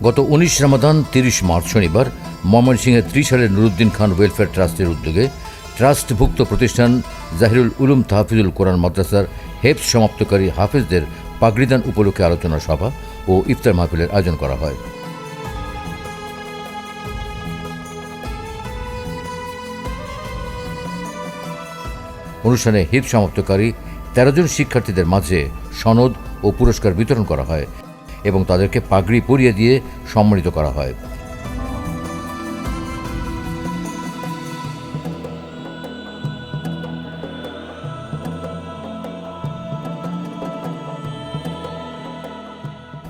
গত ১৯ রমাদান ৩০ মার্চ শনিবার ময়মনসিংহের ৩০ সালের নুরুদ্দিন খান ওয়েলফেয়ার ট্রাস্টের উদ্যোগে ট্রাস্টভুক্ত প্রতিষ্ঠান জাহিরুল উলুম তাহফিজুল কোরআন মাদ্রাসার হেফজ সমাপ্তকারী হাফেজদের পাগড়িদান উপলক্ষে আলোচনা সভা ও ইফতার মাহফিলের আয়োজন করা হয়। অনুষ্ঠানে হিফজ সমাপ্তকারী ১৩ জন শিক্ষার্থীদের মাঝে সনদ ও পুরস্কার বিতরণ করা হয় এবং তাদেরকে পাগড়ি পরিয়ে দিয়ে সম্মানিত করা হয়।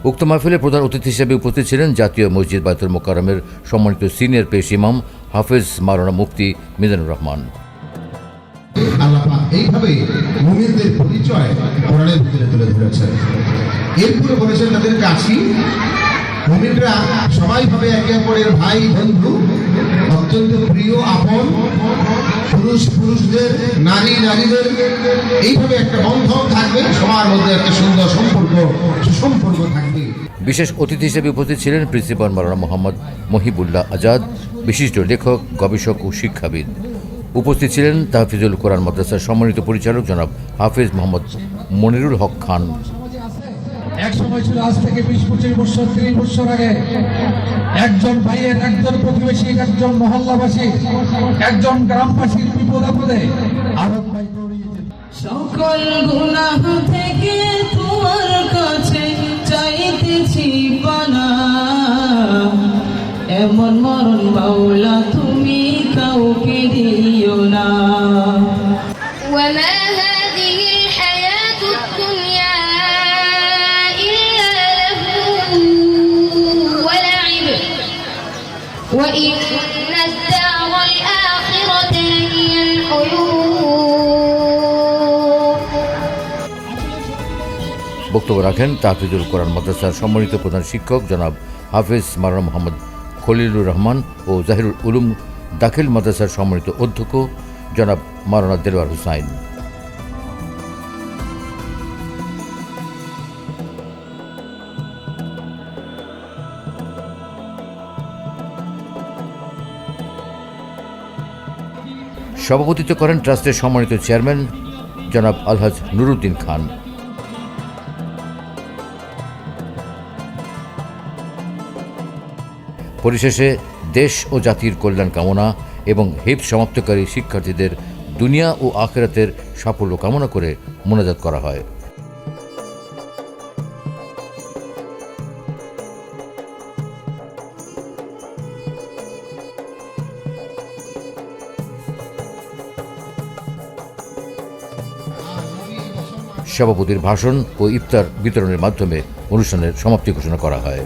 উক্ত মাহফিলে প্রধান অতিথি হিসেবে উপস্থিত ছিলেন জাতীয় মসজিদ বায়তুল মোকাররমের সম্মানিত সিনিয়র পেশ ইমাম হাফেজ মাওলানা মুফতি মিজানুর রহমান। আল্লাহ পাক এইভাবে মুমিনদের পরিচয় কোরআনের ভিতরে তুলে ধরেছেন। এরপরে বলেছেন তাদের কাছে মুমিনরা সবাই ভাবে একে অপরের ভাই বন্ধু, অত্যন্ত প্রিয় আপন, পুরুষদের, নারীদের এইভাবে একটা বন্ধন থাকবে, সবার মধ্যে একটা সুন্দর সুসম্পর্ক থাকবে। বিশেষ অতিথি হিসেবে উপস্থিত ছিলেন প্রিন্সিপাল মাওলানা মোহাম্মদ মহিবুল্লাহ আজাদ, বিশিষ্ট লেখক, গবেষক ও শিক্ষাবিদ। উপস্থিত ছিলেন তাহফিজুল কোরআন মাদ্রাসার সম্মানিত পরিচালক জনাব হাফেজ মোহাম্মদ মনিরুল হক খান। এক সময় ছিল, আজ থেকে ২০-২৫ বছর ৩০ বছর আগে, একজন ভাইয়ের, একজন প্রতিবেশী, একজন মহল্লাবাসী, একজন গ্রামবাসীর বিপদ আপদে আরব ভাই দৌড়িয়েছেন। সকল গুনাহ থেকে তোমার কাছে চাইতেছি পানা, এমন মরণ মাওলা তুমি কাউকে দিও না। وما هذه الحياة الدنيا إلا لهو ولعب وإن الدار الآخرة لهي الحيوة। বক্তব্য রাখেন তাহফিজুল কোরআন মাদ্রাসার সম্মানিত প্রধান শিক্ষক জনাব হাফেজ মাওলানা মোহাম্মদ খলিলুর রহমান ও জাহিরুল উলুম দাখিল মাদ্রাসার সম্মানিত অধ্যক্ষ জনাব মাওলানা দেলওয়ার হুসাইন। সভাপতিত্ব করেন ট্রাস্টের সম্মানিত চেয়ারম্যান জনাব আলহাজ নুরুদ্দিন খান। পরিশেষে দেশ ও জাতির কল্যাণ কামনা এবং হেফজ সমাপ্তকারী শিক্ষার্থীদের দুনিয়া ও আখিরাতের সাফল্য কামনা করে মোনাজাত করা হয়। সভাপতির ভাষণ ও ইফতার বিতরণের মাধ্যমে অনুষ্ঠানের সমাপ্তি ঘোষণা করা হয়।